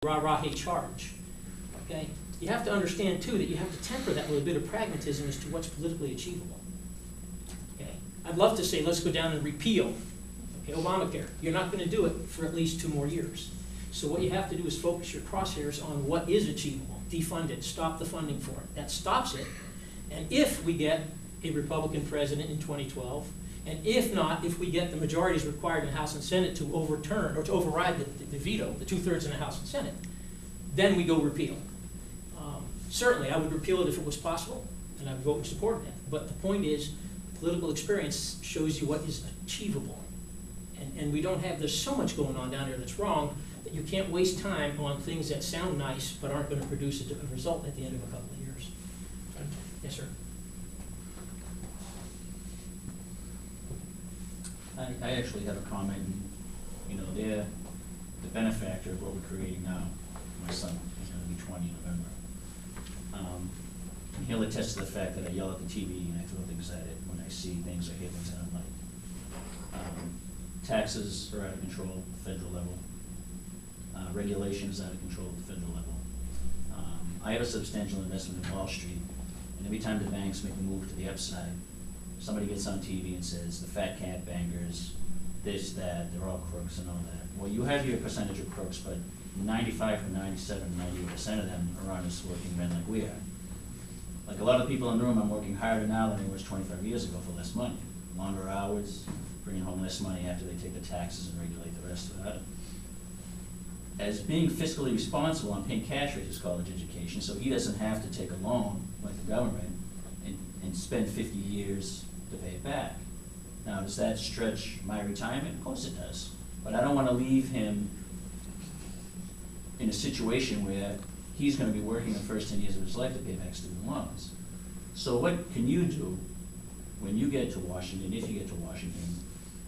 rah-rah hate charge. Okay? You have to understand, too, that you have to temper that with a bit of pragmatism as to what's politically achievable. Okay? I'd love to say, let's go down and repeal, okay, Obamacare. You're not going to do it for at least 2 more years. So what you have to do is focus your crosshairs on what is achievable. Defund it. Stop the funding for it. That stops it. And if we get a Republican president in 2012, and if not, if we get the majorities required in the House and Senate to overturn or to override the veto, the 2/3 in the House and Senate, then we go repeal. Certainly, I would repeal it if it was possible, and I would vote in support of that. But the point is, political experience shows you what is achievable. And we don't have, there's so much going on down here that's wrong that you can't waste time on things that sound nice but aren't going to produce a result at the end of a couple of years. Yes, sir. I actually have a comment. You know, they're the benefactor of what we're creating now. My son is going to be 20 in November. And he'll attest to the fact that I yell at the TV and I throw things at it when I see things or hear things that I don't like. Taxes are out of control at the federal level. Regulation is out of control at the federal level. I have a substantial investment in Wall Street, and every time the banks make a move to the upside, somebody gets on TV and says, the fat cat bankers, this, that, they're all crooks and all that. Well, you have your percentage of crooks, but 95 to 97, 98% of them are honest working men like we are. Like a lot of people in the room, I'm working harder now than I was 25 years ago for less money. Longer hours, bringing home less money after they take the taxes and regulate the rest of it. As being fiscally responsible, I'm paying cash for his college education, so he doesn't have to take a loan like the government and spend 50 years to pay it back. Now, does that stretch my retirement? Of course it does. But I don't want to leave him in a situation where he's going to be working the first 10 years of his life to pay back student loans. So what can you do when you get to Washington, if you get to Washington,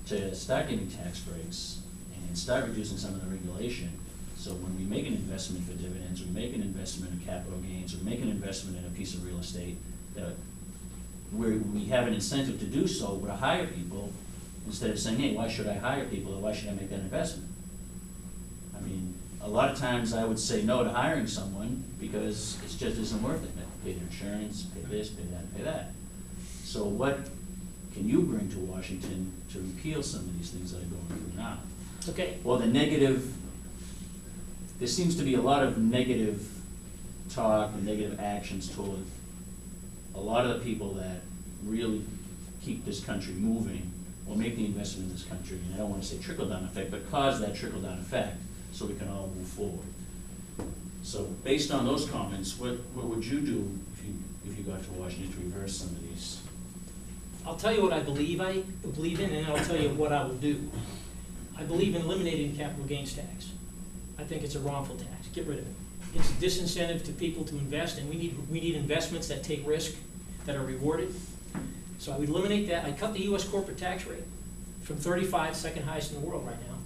to start getting tax breaks and start reducing some of the regulation, so when we make an investment for dividends, we make an investment in capital gains, we make an investment in a piece of real estate, that we have an incentive to do so, we're to hire people, instead of saying, hey, why should I hire people, or why should I make that investment? I mean, a lot of times I would say no to hiring someone because it just isn't worth it. Pay their insurance, pay this, pay that, pay that. So what can you bring to Washington to repeal some of these things that are going through now? Okay. Well, there seems to be a lot of negative talk and negative actions toward a lot of the people that really keep this country moving or make the investment in this country, and I don't want to say trickle-down effect, but cause that trickle-down effect so we can all move forward. So based on those comments, what would you do if you got to Washington to reverse some of these? I'll tell you what I believe in, and then I'll tell you what I will do. I believe in eliminating capital gains tax. I think it's a wrongful tax. Get rid of it. It's a disincentive to people to invest, and we need investments that take risk, that are rewarded. So I would eliminate that. I'd cut the U.S. corporate tax rate from 35, second highest in the world right now,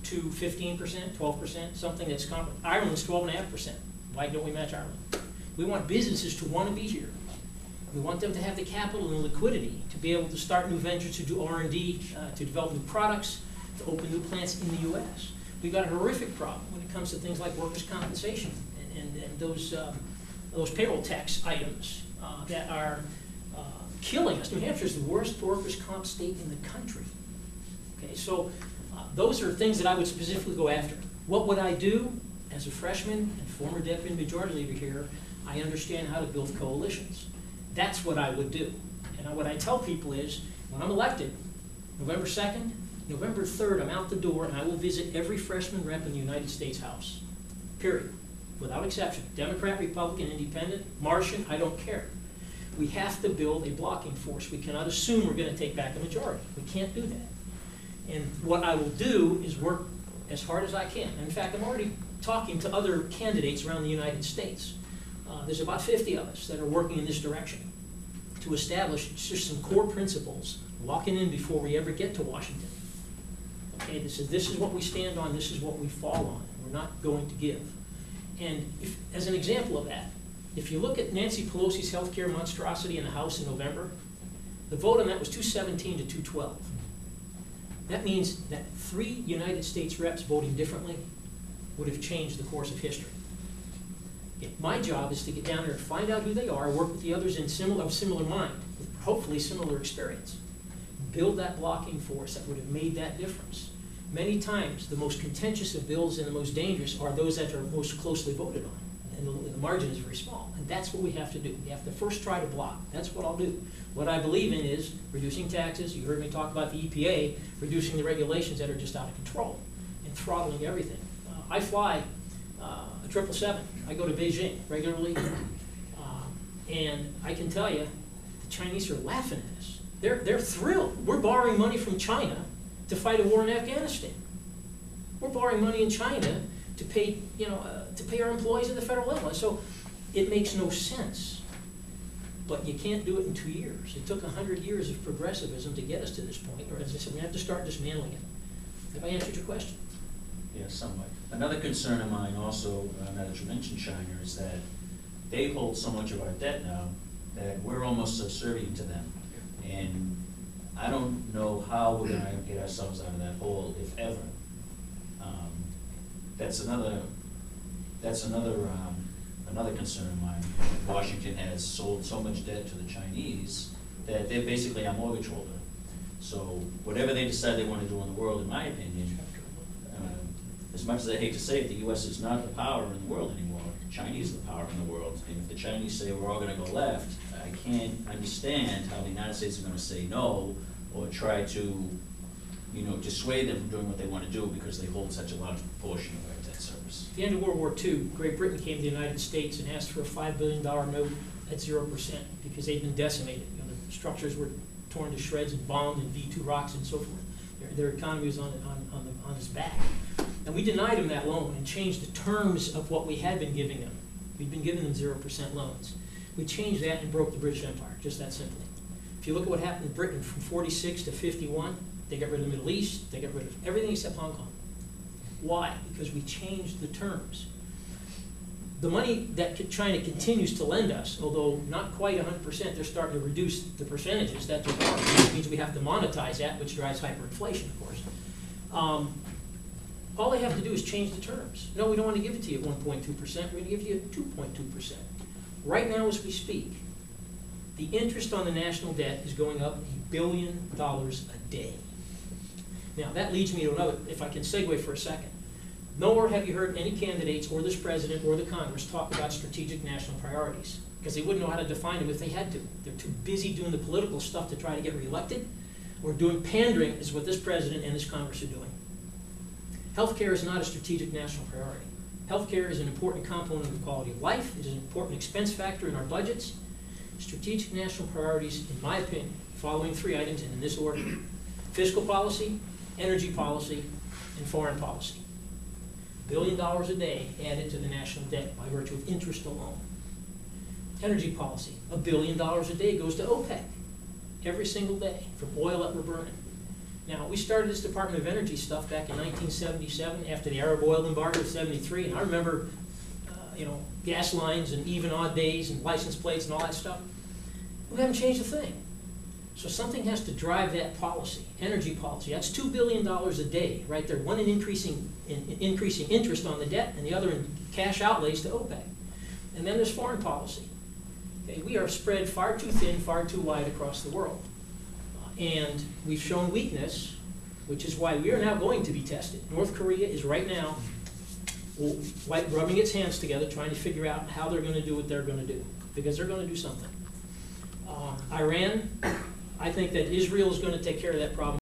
to 15%, 12%, something that's comparable. Ireland's 12.5%. Why don't we match Ireland? We want businesses to want to be here. We want them to have the capital and the liquidity to be able to start new ventures, to do R&D, to develop new products, to open new plants in the U.S. We've got a horrific problem when it comes to things like workers' compensation and those payroll tax items that are killing us. New Hampshire is the worst workers' comp state in the country. Okay, so those are things that I would specifically go after. What would I do as a freshman and former deputy majority leader here? I understand how to build coalitions. That's what I would do. And what I tell people is, when I'm elected, November 2nd, November 3rd, I'm out the door and I will visit every freshman rep in the United States House. Period. Without exception. Democrat, Republican, Independent, Martian, I don't care. We have to build a blocking force. We cannot assume we're going to take back a majority. We can't do that. And what I will do is work as hard as I can. And in fact, I'm already talking to other candidates around the United States. There's about 50 of us that are working in this direction to establish just some core principles, walking in before we ever get to Washington. Okay, this is what we stand on, this is what we fall on. We're not going to give. And as an example of that, if you look at Nancy Pelosi's health care monstrosity in the House in November, the vote on that was 217 to 212. That means that 3 United States reps voting differently would have changed the course of history. My job is to get down there and find out who they are, work with the others of similar mind, with hopefully similar experience. Build that blocking force that would have made that difference. Many times, the most contentious of bills and the most dangerous are those that are most closely voted on, and the margin is very small. And that's what we have to do. We have to first try to block. That's what I'll do. What I believe in is reducing taxes. You heard me talk about the EPA, reducing the regulations that are just out of control, and throttling everything. I fly a 777. I go to Beijing regularly, and I can tell you, the Chinese are laughing at us. They're thrilled. We're borrowing money from China to fight a war in Afghanistan. We're borrowing money in China to pay, to pay our employees at the federal level. So it makes no sense. But you can't do it in 2 years. It took 100 years of progressivism to get us to this point. Or as I said, we have to start dismantling it. Have I answered your question? Yes, somewhat. Another concern of mine also, now that you mentioned China, is that they hold so much of our debt now that we're almost subservient to them. And I don't know how we're going to get ourselves out of that hole, if ever. That's another concern of mine. Washington has sold so much debt to the Chinese that they're basically our mortgage holder. So whatever they decide they want to do in the world, in my opinion, as much as I hate to say it, the U.S. is not the power in the world anymore. Chinese are the power in the world. And if the Chinese say we're all going to go left, I can't understand how the United States is going to say no or try to, dissuade them from doing what they want to do because they hold such a large portion of our debt service. At the end of World War II, Great Britain came to the United States and asked for a $5 billion note at 0% because they'd been decimated. The structures were torn to shreds and bombed and V2 rocks and so forth. Their economy was on its back. And we denied them that loan and changed the terms of what we had been giving them. We'd been giving them 0% loans. We changed that and broke the British Empire, just that simply. If you look at what happened in Britain from 46 to 51, they got rid of the Middle East, they got rid of everything except Hong Kong. Why? Because we changed the terms. The money that China continues to lend us, although not quite 100%, they're starting to reduce the percentages that they're borrowing, which means we have to monetize that, which drives hyperinflation, of course. All they have to do is change the terms. No, we don't want to give it to you at 1.2%, we're going to give you 2.2%. Right now as we speak, the interest on the national debt is going up $1 billion a day. Now that leads me to another, if I can segue for a second. Nowhere have you heard any candidates or this president or the Congress talk about strategic national priorities because they wouldn't know how to define them if they had to. They're too busy doing the political stuff to try to get reelected or doing pandering is what this president and this Congress are doing. Healthcare is not a strategic national priority. Healthcare is an important component of quality of life. It is an important expense factor in our budgets. Strategic national priorities, in my opinion, following 3 items and in this order: fiscal policy, energy policy, and foreign policy. $1 billion a day added to the national debt by virtue of interest alone. Energy policy, $1 billion a day goes to OPEC every single day from oil that we're burning. Now, we started this Department of Energy stuff back in 1977 after the Arab oil embargo of '73, and I remember, gas lines and even odd days and license plates and all that stuff. We haven't changed a thing. So something has to drive that policy, energy policy. That's $2 billion a day, right there. One in increasing interest on the debt, and the other in cash outlays to OPEC. And then there's foreign policy. Okay, we are spread far too thin, far too wide across the world. And we've shown weakness, which is why we are now going to be tested. North Korea is right now rubbing its hands together, trying to figure out how they're going to do what they're going to do, because they're going to do something. Iran, I think that Israel is going to take care of that problem